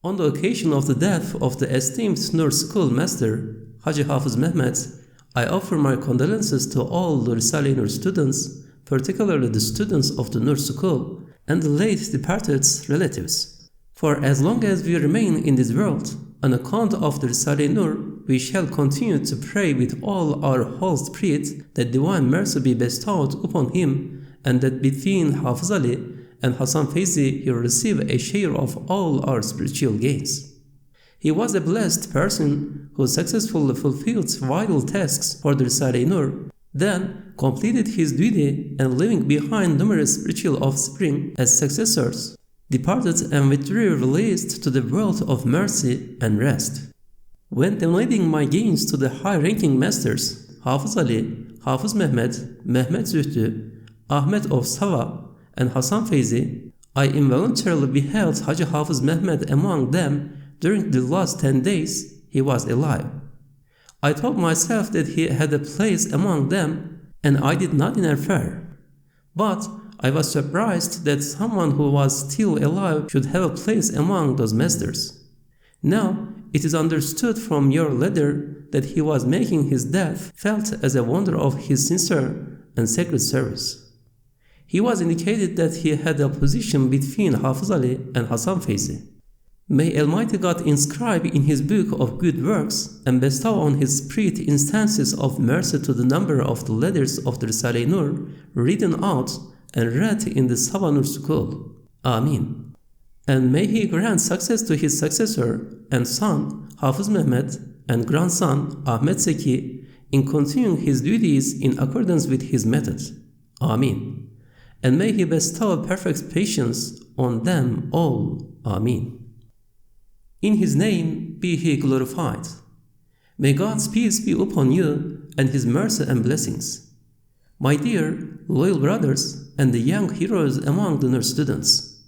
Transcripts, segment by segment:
On the occasion of the death of the esteemed Nur School Master, Haji Hafiz Mehmet, I offer my condolences to all the Risale-i Nur students, particularly the students of the Nur School, and the late departed's relatives. For as long as we remain in this world, on account of the Risale-i Nur, we shall continue to pray with all our whole spirit that divine mercy be bestowed upon him, and that between Hafiz Ali and Hasan Feyzi he will receive a share of all our spiritual gains. He was a blessed person who successfully fulfilled vital tasks for the Risale-i Nur, then completed his duty and leaving behind numerous spiritual offspring as successors, departed and withdrew released to the world of mercy and rest. When donating my gains to the high-ranking masters, Hafiz Ali, Hafiz Mehmet, Mehmet Zühtü, Ahmet of Sava, and Hasan Feyzi, I involuntarily beheld Haji Hafiz Mehmet among them during the last 10 days he was alive. I told myself that he had a place among them, and I did not interfere. But I was surprised that someone who was still alive should have a place among those masters. Now, it is understood from your letter that he was making his death felt as a wonder of his sincere and sacred service. He was indicated that he had a position between Hafiz Ali and Hasan Feyzi. May Almighty God inscribe in his book of good works and bestow on his spirit instances of mercy to the number of the letters of the Risale-i Nur written out and read in the Sava Nur School. Amin. And may he grant success to his successor and son Hafiz Mehmet and grandson Ahmet Zeki in continuing his duties in accordance with his method. Amin. And may he bestow perfect patience on them all. Amin. In his name be he glorified. May God's peace be upon you and his mercy and blessings. My dear, loyal brothers and the young heroes among the Nur students,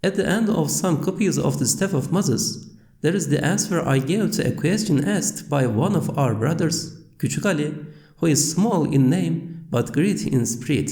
at the end of some copies of the Staff of Moses, there is the answer I gave to a question asked by one of our brothers, Küçük Ali, who is small in name but great in spirit.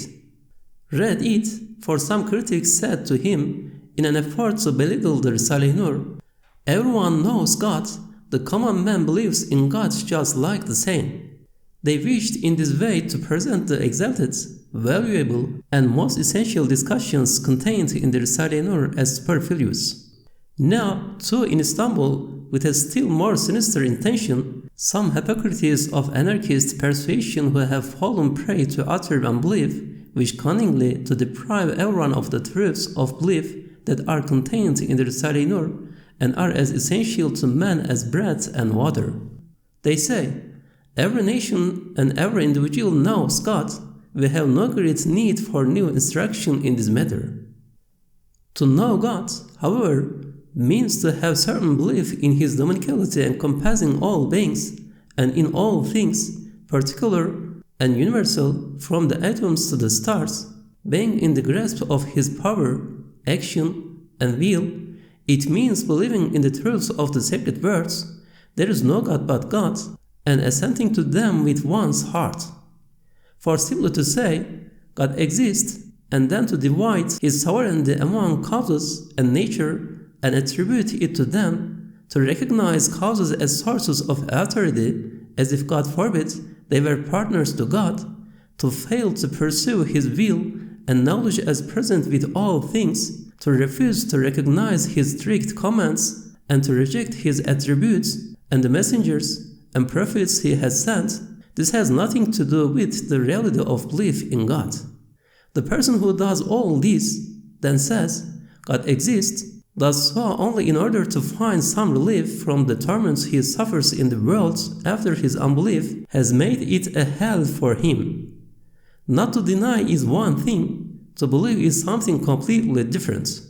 Read it, for some critics said to him, in an effort to belittle the Risale-i Nur, everyone knows God, the common man believes in God just like the same. They wished in this way to present the exalted, valuable, and most essential discussions contained in the Risale-i Nur as superfluous. Now, too, in Istanbul, with a still more sinister intention, some hypocrites of anarchist persuasion who have fallen prey to utter unbelief wish cunningly to deprive everyone of the truths of belief that are contained in the Risale-i Nur and are as essential to man as bread and water. They say, every nation and every individual knows God. We have no great need for new instruction in this matter. To know God, however, means to have certain belief in his dominicality encompassing all beings and in all things, particular and universal, from the atoms to the stars, being in the grasp of his power, action, and will. It means believing in the truths of the sacred words, there is no God but God, and assenting to them with one's heart. For simply to say, God exists, and then to divide his sovereignty among causes and nature and attribute it to them, to recognize causes as sources of authority, as if God forbid they were partners to God, to fail to pursue his will and knowledge as present with all things, to refuse to recognize his strict commands and to reject his attributes and the messengers and prophets he has sent, this has nothing to do with the reality of belief in God. The person who does all this, then says, God exists, does so only in order to find some relief from the torments he suffers in the world after his unbelief has made it a hell for him. Not to deny is one thing, to believe is something completely different.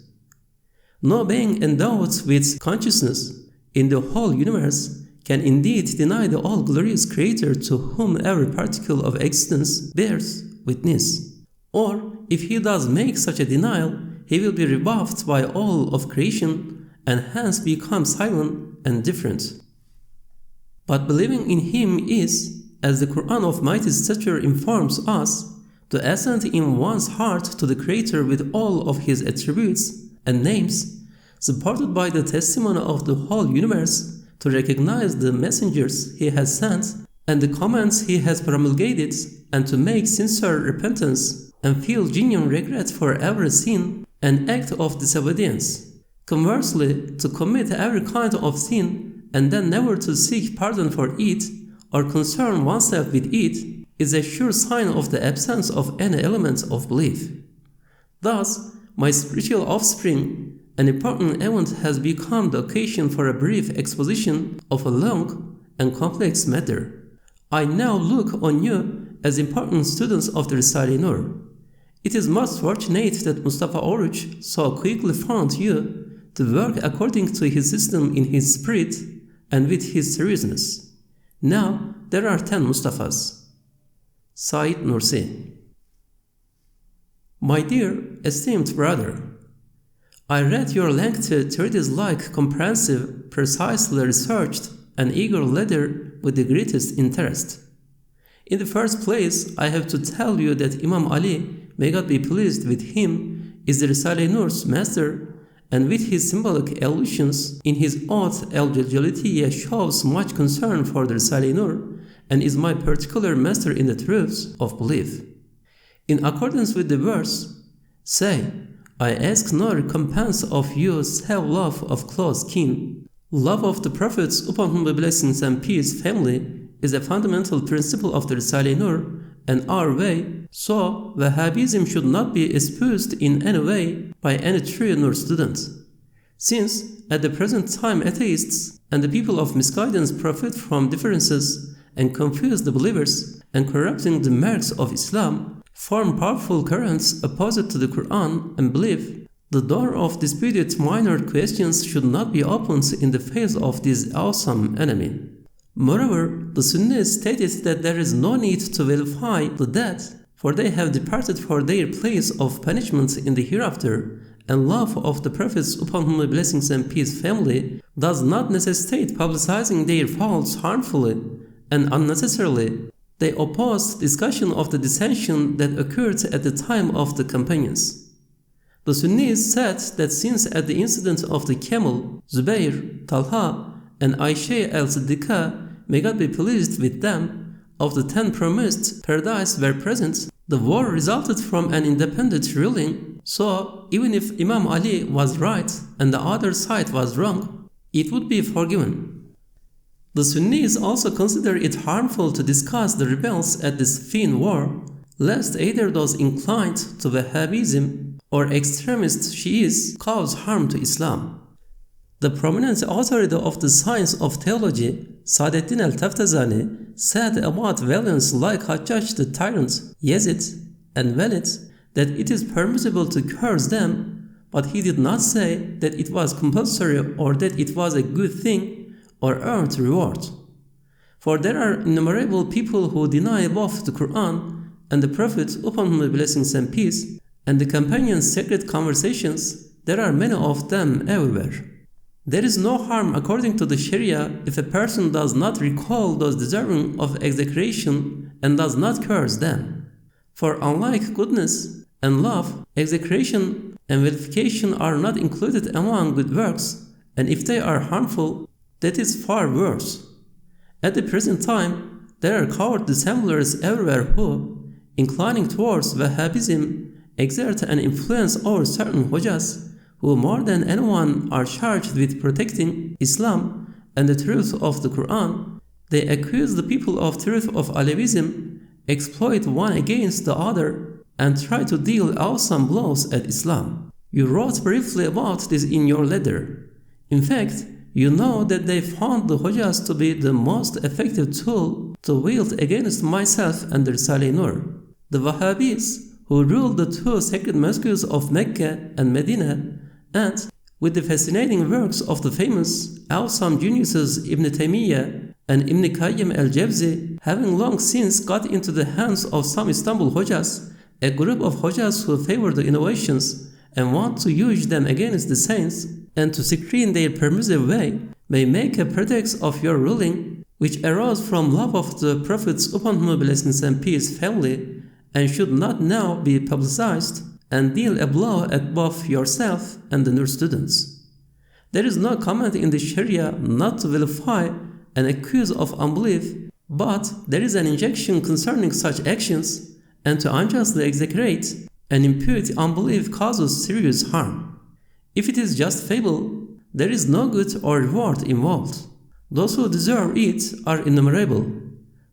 No being endowed with consciousness in the whole universe can indeed deny the all-glorious Creator to whom every particle of existence bears witness. Or, if he does make such a denial, he will be rebuffed by all of creation and hence become silent and different. But believing in him is, as the Qur'an of mighty stature informs us, to assent in one's heart to the Creator with all of his attributes and names, supported by the testimony of the whole universe, to recognize the messengers he has sent and the commands he has promulgated, and to make sincere repentance and feel genuine regret for every sin and act of disobedience. Conversely, to commit every kind of sin and then never to seek pardon for it or concern oneself with it is a sure sign of the absence of any element of belief. Thus, my spiritual offspring, an important event has become the occasion for a brief exposition of a long and complex matter. I now look on you as important students of the Risale-i Nur. It is most fortunate that Mustafa Oruç so quickly found you to work according to his system in his spirit and with his seriousness. Now there are 10 Mustafas. Said Nursi. My dear, esteemed brother, I read your lengthy treatise-like comprehensive, precisely researched, and eager letter with the greatest interest. In the first place, I have to tell you that Imam Ali, may God be pleased with him, is the Risale-i Nur's master, and with his symbolic allusions in his Oath al-Jaljaliyya shows much concern for the Risale-i Nur, and is my particular master in the truths of belief. In accordance with the verse, say, I ask no recompense of you save love of close kin. Love of the prophets, upon whom be blessings and peace, family, is a fundamental principle of the Risale-i Nur and our way, so Wahhabism should not be espoused in any way by any true Nur student. Since, at the present time, atheists and the people of misguidance profit from differences and confuse the believers, and corrupting the marks of Islam, form powerful currents opposite to the Qur'an and belief, the door of disputed minor questions should not be opened in the face of this awesome enemy. Moreover, the Sunnis stated that there is no need to vilify the dead, for they have departed for their place of punishment in the hereafter, and love of the prophets, upon whom be blessings and peace, family, does not necessitate publicizing their faults harmfully and unnecessarily. They opposed discussion of the dissension that occurred at the time of the companions. The Sunnis said that since at the incident of the camel, Zubair, Talha, and Aisha al-Siddiqah, may God be pleased with them, of the 10 promised paradise were present, the war resulted from an independent ruling, so even if Imam Ali was right and the other side was wrong, it would be forgiven. The Sunnis also consider it harmful to discuss the rebels at the Siffin war, lest either those inclined to Wahhabism or extremist Shi'is cause harm to Islam. The prominent authority of the science of theology, Sadeddin al-Taftazani, said about violence like Hajjaj the tyrant, Yazid, and Walid that it is permissible to curse them, but he did not say that it was compulsory or that it was a good thing or earned reward. For there are innumerable people who deny both the Qur'an and the Prophet, upon whom be blessings and peace, and the companions' sacred conversations. There are many of them everywhere. There is no harm according to the Sharia if a person does not recall those deserving of execration and does not curse them. For unlike goodness and love, execration and vilification are not included among good works, and if they are harmful, that is far worse. At the present time, there are coward dissemblers everywhere who, inclining towards Wahhabism, exert an influence over certain Hojas, who more than anyone are charged with protecting Islam and the truth of the Qur'an. They accuse the people of truth of Alevism, exploit one against the other, and try to deal awesome blows at Islam. You wrote briefly about this in your letter. In fact, you know that they found the Hojas to be the most effective tool to wield against myself and the Risale-i Nur. The Wahhabis, who ruled the 2 sacred mosques of Mecca and Medina, and, with the fascinating works of the famous, awesome geniuses Ibn Taymiyyah and Ibn Qayyim al-Jawzi, having long since got into the hands of some Istanbul Hojas, a group of Hojas who favor the innovations and want to use them against the saints, and to screen their permissive way, may make a pretext of your ruling, which arose from love of the prophets, upon whom blessings and peace, family, and should not now be publicized, and deal a blow at both yourself and the Nur students. There is no command in the Sharia not to vilify and accuse of unbelief, but there is an injunction concerning such actions, and to unjustly execrate and impute unbelief causes serious harm. If it is just fable, there is no good or reward involved. Those who deserve it are innumerable.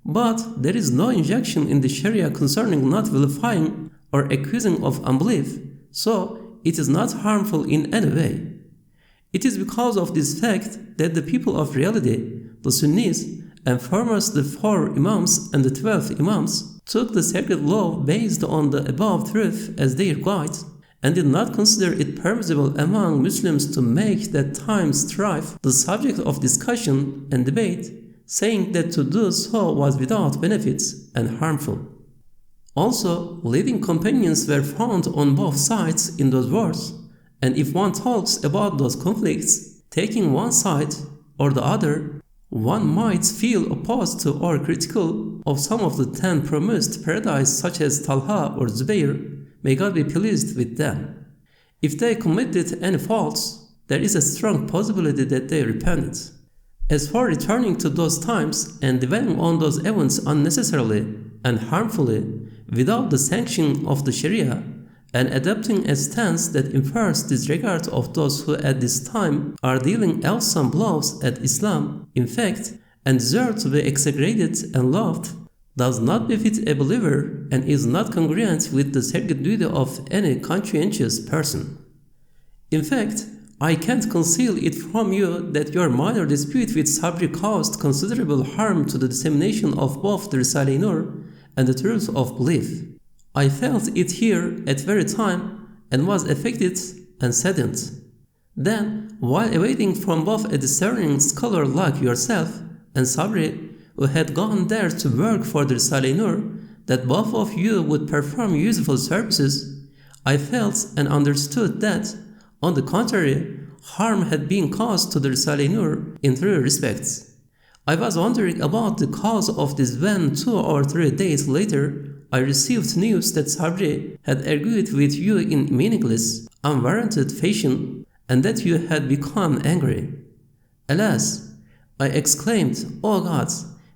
But there is no injunction in the Sharia concerning not vilifying or accusing of unbelief, so it is not harmful in any way. It is because of this fact that the people of reality, the Sunnis, and foremost the 4 Imams and the 12 Imams, took the sacred law based on the above truth as their guide, and did not consider it permissible among Muslims to make that time strife the subject of discussion and debate, saying that to do so was without benefits and harmful. Also, leading companions were found on both sides in those wars, and if one talks about those conflicts, taking one side or the other, one might feel opposed to or critical of some of the 10 promised paradise such as Talha or Zubair, may God be pleased with them. If they committed any faults, there is a strong possibility that they repented. As for returning to those times and dwelling on those events unnecessarily and harmfully without the sanction of the Sharia, and adopting a stance that infers disregard of those who at this time are dealing awesome blows at Islam, in fact, and deserve to be execrated and loved, does not befit a believer and is not congruent with the sacred duty of any conscientious person. In fact, I can't conceal it from you that your minor dispute with Sabri caused considerable harm to the dissemination of both the Risale-i Nur and the truth of belief. I felt it here at very time and was affected and saddened. Then, while awaiting from both a discerning scholar like yourself and Sabri, who had gone there to work for the Risale-i Nur, that both of you would perform useful services, I felt and understood that, on the contrary, harm had been caused to the Risale-i Nur in 3 respects. I was wondering about the cause of this when 2 or 3 days later, I received news that Sabri had argued with you in meaningless, unwarranted fashion, and that you had become angry. Alas, I exclaimed, O God,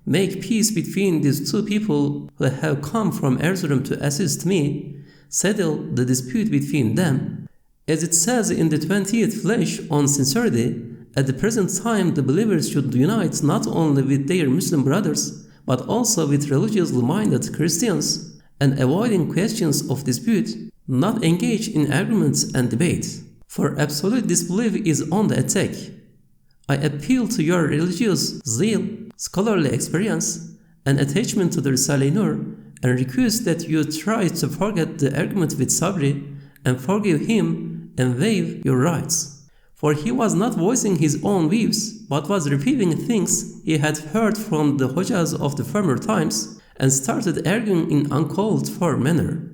make peace between these 2 people who have come from Erzurum to assist me, settle the dispute between them. As it says in the 20th flash on sincerity, at the present time the believers should unite not only with their Muslim brothers, but also with religiously minded Christians, and avoiding questions of dispute, not engage in arguments and debate, for absolute disbelief is on the attack. I appeal to your religious zeal, scholarly experience, and attachment to the Risale-i Nur, and request that you try to forget the argument with Sabri, and forgive him and waive your rights. For he was not voicing his own views, but was repeating things he had heard from the Hojas of the former times, and started arguing in uncalled for manner.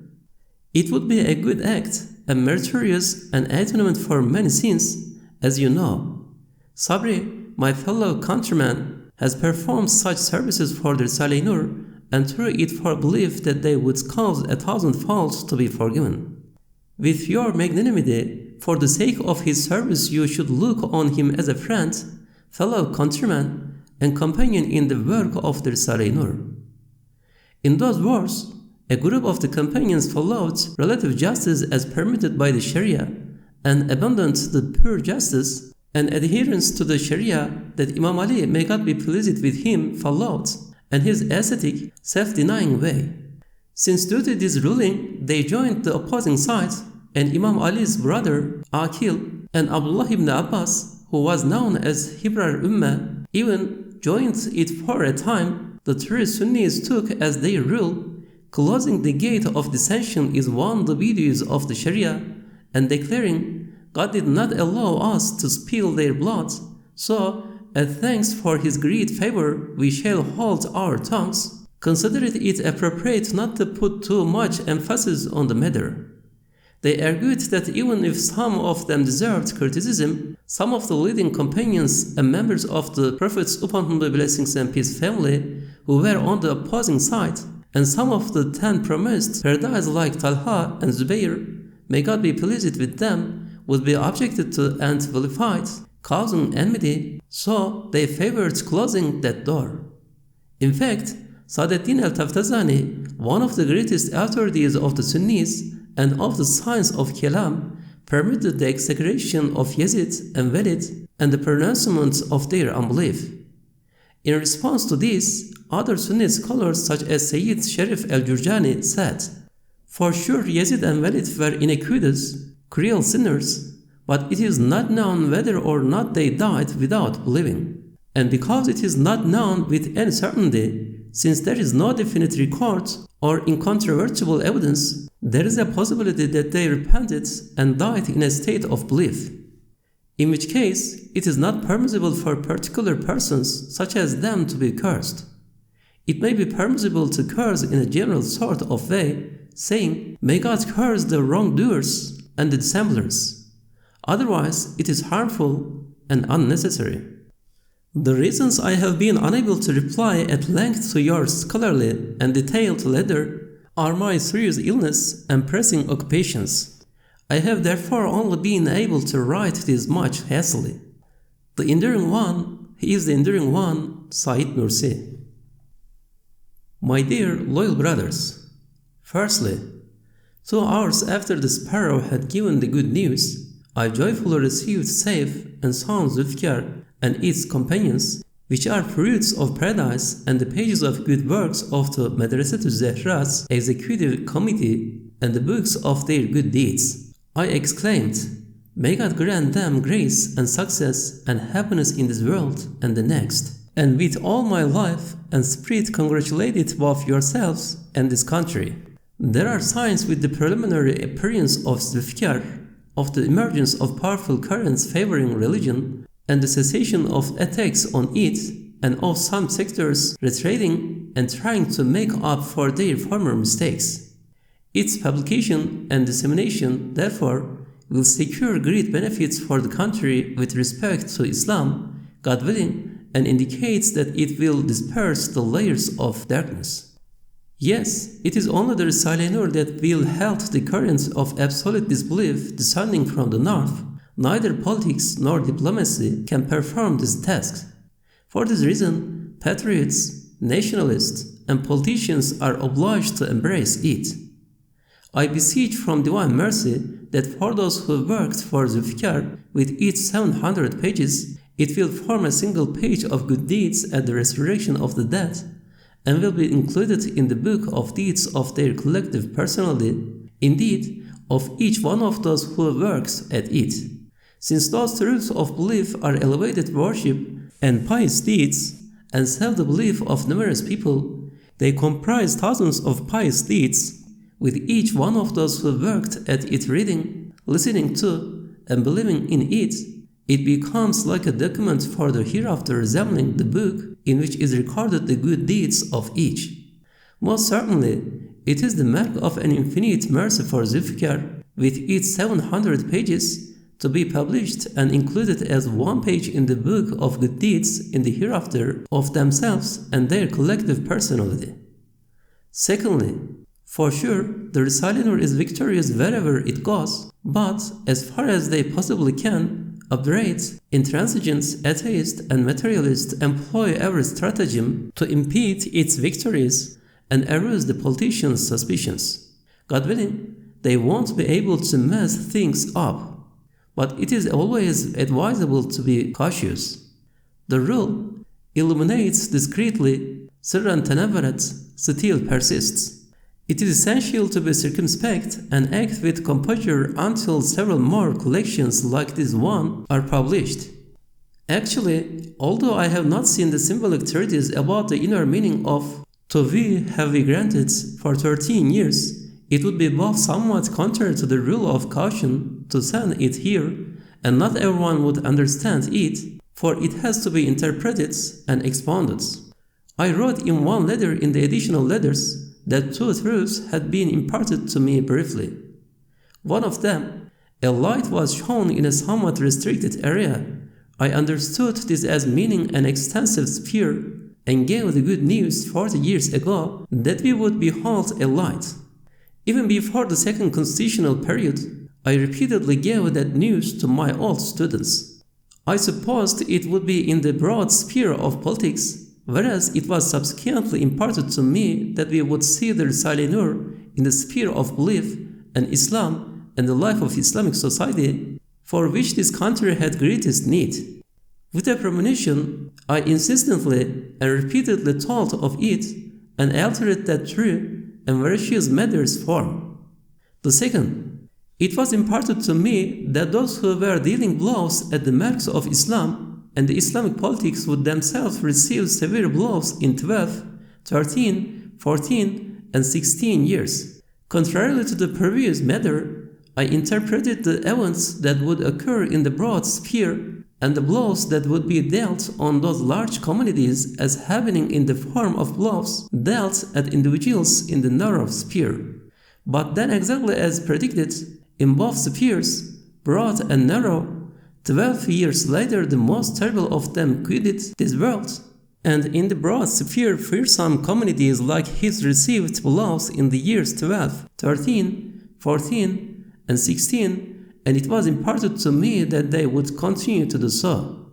It would be a good act, a meritorious and atonement for many sins, as you know. Sabri, my fellow countryman, has performed such services for the Risale-i Nur, and through it for belief that they would cause 1,000 faults to be forgiven. With your magnanimity, for the sake of his service you should look on him as a friend, fellow countryman, and companion in the work of the Risale-i Nur. In those words, a group of the companions followed relative justice as permitted by the Sharia, and abandoned the pure justice and adherence to the Sharia that Imam Ali, may God be pleased with him, followed, and his ascetic, self-denying way. Since due to this ruling, they joined the opposing side, and Imam Ali's brother, Aqil, and Abdullah ibn Abbas, who was known as Hibrar Ummah, even joined it for a time. The 3 Sunnis took as their rule, closing the gate of dissension is one of the videos of the Sharia, and declaring, God did not allow us to spill their blood, so, as thanks for his great favor, we shall hold our tongues, considered it appropriate not to put too much emphasis on the matter. They argued that even if some of them deserved criticism, some of the leading companions and members of the Prophet's upon whom be blessings and peace family, who were on the opposing side, and some of the 10 promised paradise like Talha and Zubair, may God be pleased with them, would be objected to and vilified, causing enmity, so they favored closing that door. In fact, Sadeddin al-Taftazani, one of the greatest authorities of the Sunnis and of the science of Kalam, permitted the execration of Yazid and Walid and the pronouncement of their unbelief. In response to this, other Sunni scholars such as Sayyid Sharif al-Jurjani said, "For sure Yazid and Walid were iniquitous, cruel sinners, but it is not known whether or not they died without believing. And because it is not known with any certainty, since there is no definite record or incontrovertible evidence, there is a possibility that they repented and died in a state of belief. In which case, it is not permissible for particular persons such as them to be cursed. It may be permissible to curse in a general sort of way, saying, 'May God curse the wrongdoers and the dissemblers.' Otherwise, it is harmful and unnecessary." The reasons I have been unable to reply at length to your scholarly and detailed letter are my serious illness and pressing occupations. I have therefore only been able to write this much hastily. The enduring one, he is the enduring one, Said Nursi. My dear loyal brothers, firstly, 2 hours after the sparrow had given the good news, I joyfully received safe and sound Zulfikar and its companions, which are fruits of paradise and the pages of good works of the Madrasatul Zahra's executive committee and the books of their good deeds. I exclaimed, "May God grant them grace and success and happiness in this world and the next." And with all my life and spirit congratulated both yourselves and this country. There are signs with the preliminary appearance of Zulfikar, of the emergence of powerful currents favoring religion, and the cessation of attacks on it, and of some sectors retreating and trying to make up for their former mistakes. Its publication and dissemination, therefore, will secure great benefits for the country with respect to Islam, God willing, and indicates that it will disperse the layers of darkness. Yes, it is only the Risale-i Nur that will halt the currents of absolute disbelief descending from the north. Neither politics nor diplomacy can perform this task. For this reason, patriots, nationalists, and politicians are obliged to embrace it. I beseech from divine mercy that for those who worked for Zulfikar with its 700 pages, it will form a single page of good deeds at the resurrection of the dead, and will be included in the book of deeds of their collective personality, indeed, of each one of those who works at it. Since those truths of belief are elevated worship and pious deeds, and save the belief of numerous people, they comprise thousands of pious deeds, with each one of those who worked at it reading, listening to, and believing in it, it becomes like a document for the hereafter resembling the book in which is recorded the good deeds of each. Most certainly, it is the mark of an infinite mercy for Zulfikar, with its 700 pages, to be published and included as one page in the book of good deeds in the hereafter of themselves and their collective personality. Secondly, for sure, the Risale-i Nur is victorious wherever it goes, but as far as they possibly can, obdurate, intransigent, atheist, and materialist employ every stratagem to impede its victories and arouse the politicians' suspicions. God willing, they won't be able to mess things up. But it is always advisable to be cautious. The rule, illuminates discreetly, sirran tanavvarat, still persists. It is essential to be circumspect and act with composure until several more collections like this one are published. Actually, although I have not seen the symbolic treatise about the inner meaning of "to we have we granted" for 13 years, it would be both somewhat contrary to the rule of caution to send it here, and not everyone would understand it, for it has to be interpreted and expounded. I wrote in one letter in the additional letters that 2 truths had been imparted to me briefly. One of them, a light was shown in a somewhat restricted area. I understood this as meaning an extensive sphere, and gave the good news 40 years ago that we would behold a light. Even before the second constitutional period, I repeatedly gave that news to my old students. I supposed it would be in the broad sphere of politics, whereas it was subsequently imparted to me that we would see the Risale-i Nur in the sphere of belief and Islam and the life of Islamic society, for which this country had greatest need. With a premonition, I insistently and repeatedly told of it and altered that true and veracious matter's form. The second, it was imparted to me that those who were dealing blows at the marks of Islam and the Islamic politics would themselves receive severe blows in 12, 13, 14, and 16 years. Contrarily to the previous matter, I interpreted the events that would occur in the broad sphere and the blows that would be dealt on those large communities as happening in the form of blows dealt at individuals in the narrow sphere. But then, exactly as predicted, in both spheres, broad and narrow, 12 years later the most terrible of them quitted this world. And in the broad sphere, fearsome communities like his received blows in the years 12, 13, 14, and 16, and it was imparted to me that they would continue to do so.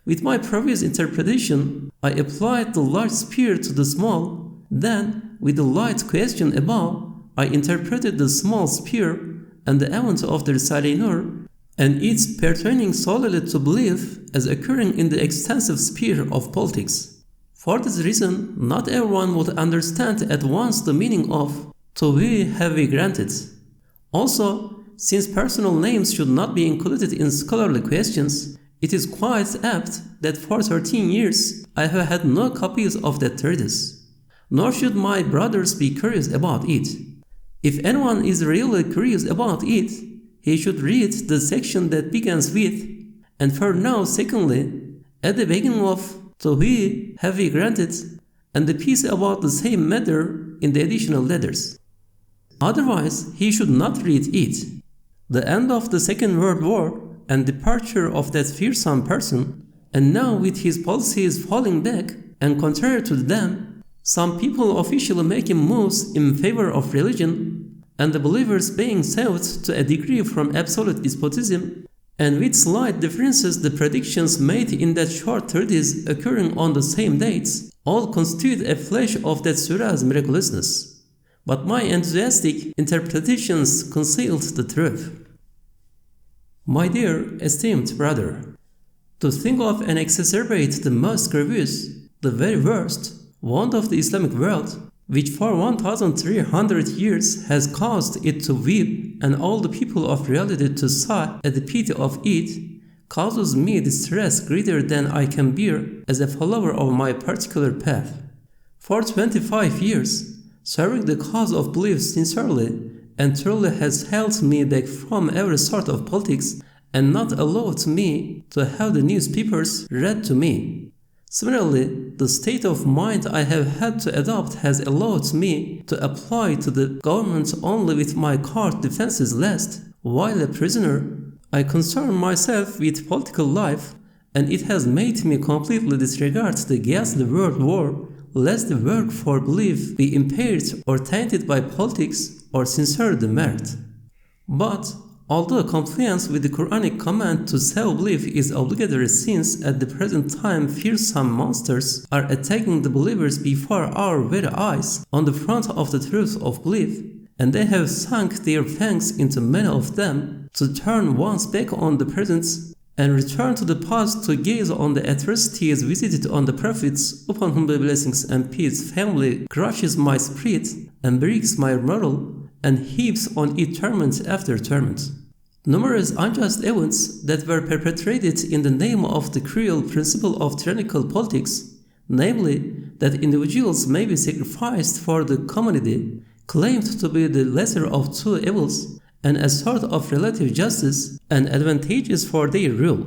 With my previous interpretation, I applied the large sphere to the small, then, with the light question above, I interpreted the small sphere and the event of the Risale-i Nur and its pertaining solely to belief as occurring in the extensive sphere of politics. For this reason, not everyone would understand at once the meaning of "to we have we granted." Also, since personal names should not be included in scholarly questions, it is quite apt that for 13 years I have had no copies of that treatise. Nor should my brothers be curious about it. If anyone is really curious about it, he should read the section that begins with, and for now, secondly, at the beginning of "to we have we granted," and the piece about the same matter in the additional letters. Otherwise, he should not read it. The end of the Second World War and departure of that fearsome person, and now with his policies falling back, and contrary to them, some people officially making moves in favor of religion, and the believers being saved to a degree from absolute despotism, and with slight differences the predictions made in that short treatise occurring on the same dates, all constitute a flash of that surah's miraculousness. But my enthusiastic interpretations concealed the truth. My dear, esteemed brother, to think of and exacerbate the most grievous, the very worst, want of the Islamic world, which for 1300 years has caused it to weep and all the people of reality to sigh at the pity of it, causes me distress greater than I can bear as a follower of my particular path. For 25 years, serving the cause of belief sincerely and truly has held me back from every sort of politics and not allowed me to have the newspapers read to me. Similarly, the state of mind I have had to adopt has allowed me to apply to the government only with my court defenses lest, while a prisoner, I concern myself with political life, and it has made me completely disregard the ghastly world war, lest the work for belief be impaired or tainted by politics or sincere demerit. But, although compliance with the Qur'anic command to self-belief is obligatory since at the present time fearsome monsters are attacking the believers before our very eyes on the front of the truth of belief, and they have sunk their fangs into many of them, to turn once back on the present and return to the past to gaze on the atrocities visited on the prophets, upon whom the blessings and peace family crushes my spirit and breaks my morale and heaps on it torment after torment. Numerous unjust events that were perpetrated in the name of the cruel principle of tyrannical politics, namely that individuals may be sacrificed for the community, claimed to be the lesser of two evils and a sort of relative justice and advantages for their rule.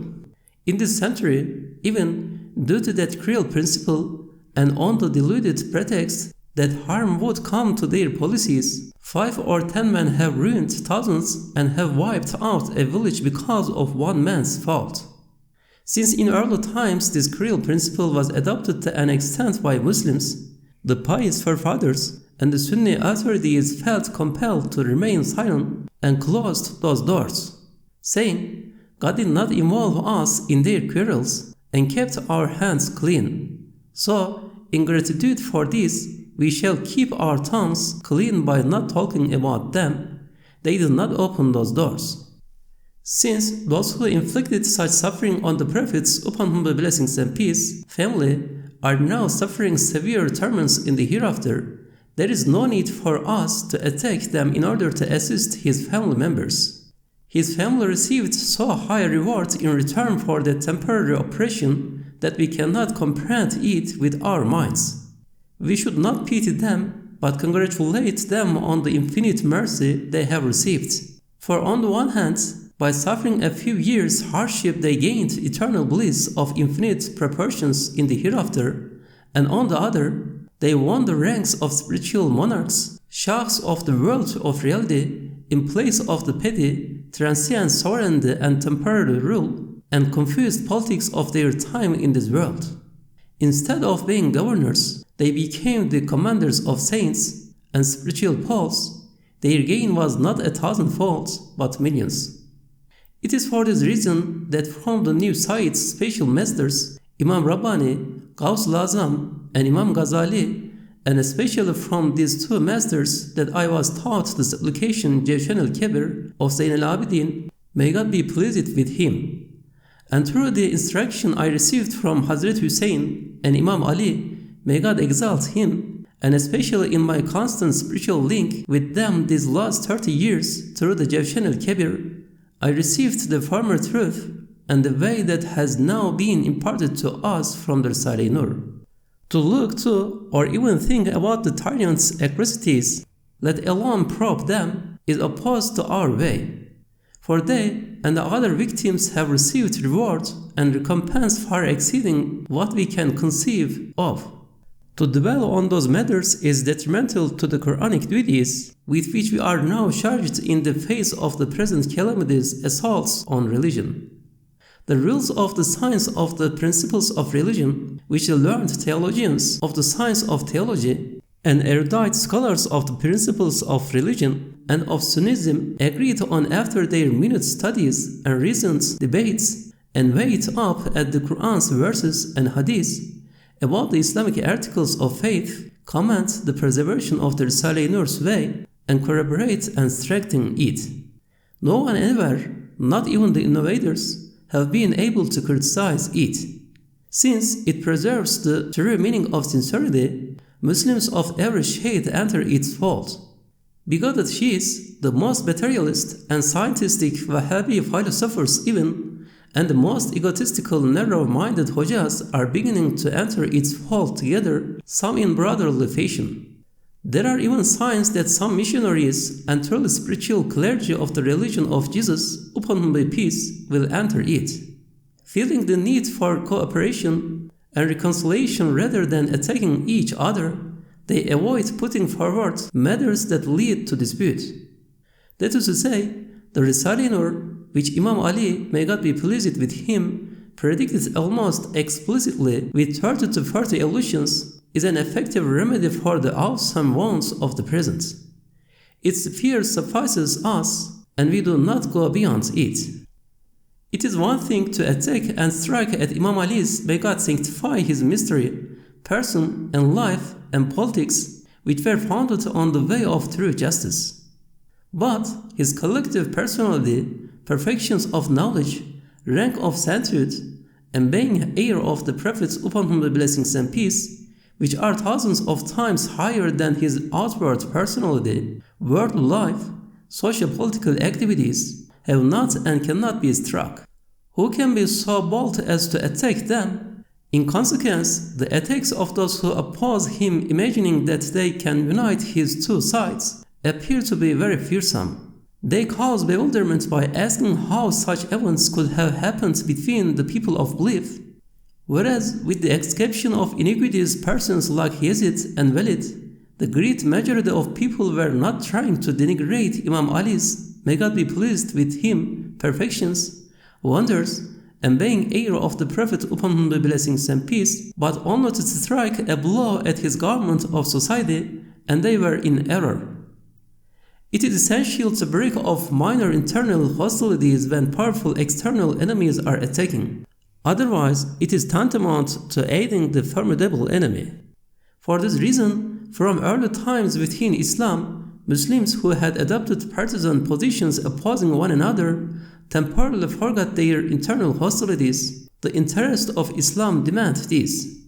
In this century, even due to that cruel principle and on the deluded pretext that harm would come to their policies, 5 or 10 men have ruined thousands and have wiped out a village because of one man's fault. Since in early times this cruel principle was adopted to an extent by Muslims, the pious forefathers and the Sunni authorities felt compelled to remain silent and closed those doors, saying, God did not involve us in their quarrels and kept our hands clean. So, in gratitude for this, we shall keep our tongues clean by not talking about them. They did not open those doors. Since those who inflicted such suffering on the prophets, upon whom be blessings and peace, family, are now suffering severe torments in the hereafter, there is no need for us to attack them in order to assist his family members. His family received so high a reward in return for that temporary oppression that we cannot comprehend it with our minds. We should not pity them, but congratulate them on the infinite mercy they have received. For on the one hand, by suffering a few years' hardship they gained eternal bliss of infinite proportions in the hereafter, and on the other, they won the ranks of spiritual monarchs, shahs of the world of reality, in place of the petty, transient sovereignty and temporary rule, and confused politics of their time in this world. Instead of being governors, they became the commanders of saints and spiritual poles. Their gain was not 1,000-fold, but millions. It is for this reason that from the new Sayyid's special masters, Imam Rabbani, Gawsul Azam, and Imam Ghazali, and especially from these two masters, that I was taught the supplication Jawshan al-Kebir of Zayn al-Abidin, may God be pleased with him. And through the instruction I received from Hazrat Hussein and Imam Ali, may God exalt him, and especially in my constant spiritual link with them these last 30 years through the Jawshan al-Kebir, I received the former truth and the way that has now been imparted to us from the Risale-i Nur. To look to or even think about the tyrants' atrocities, let alone probe them, is opposed to our way. For they and the other victims have received reward and recompense far exceeding what we can conceive of. To dwell on those matters is detrimental to the Qur'anic duties with which we are now charged in the face of the present calamities assaults on religion. The rules of the science of the principles of religion, which the learned theologians of the science of theology and erudite scholars of the principles of religion and of Sunnism agreed on after their minute studies and recent debates, and weighed up at the Qur'an's verses and hadiths about the Islamic articles of faith, comment the preservation of the Risale-i Nur's way and corroborate and strengthen it. No one anywhere, not even the innovators, have been able to criticize it. Since it preserves the true meaning of sincerity, Muslims of every shade enter its fold. Bigoted Shiites, the most materialist and scientific Wahhabi philosophers even, and the most egotistical narrow-minded Hojas are beginning to enter its fold together, some in brotherly fashion. There are even signs that some missionaries and truly spiritual clergy of the religion of Jesus, upon whom be peace, will enter it. Feeling the need for cooperation and reconciliation rather than attacking each other, they avoid putting forward matters that lead to dispute. That is to say, the Risale-i Nur, which Imam Ali, may God be pleased with him, predicted almost explicitly with 30 to 40 allusions, is an effective remedy for the awesome wounds of the present. Its fear suffices us, and we do not go beyond it. It is one thing to attack and strike at Imam Ali's, may God sanctify his mystery, person and life and politics, which were founded on the way of true justice. But his collective personality, perfections of knowledge, rank of sainthood, and being heir of the prophets upon whom be blessings and peace, which are thousands of times higher than his outward personality, worldly life, socio-political activities, have not and cannot be struck. Who can be so bold as to attack them? In consequence, the attacks of those who oppose him, imagining that they can unite his two sides, appear to be very fearsome. They cause bewilderment by asking how such events could have happened between the people of belief. Whereas, with the exception of iniquitous persons like Yazid and Walid, the great majority of people were not trying to denigrate Imam Ali's, may God be pleased with him, perfections, wonders, and being heir of the Prophet upon whom be blessings and peace, but only to strike a blow at his government of society, and they were in error. It is essential to break off minor internal hostilities when powerful external enemies are attacking. Otherwise, it is tantamount to aiding the formidable enemy. For this reason, from early times within Islam, Muslims who had adopted partisan positions opposing one another temporarily forgot their internal hostilities. The interest of Islam demands this.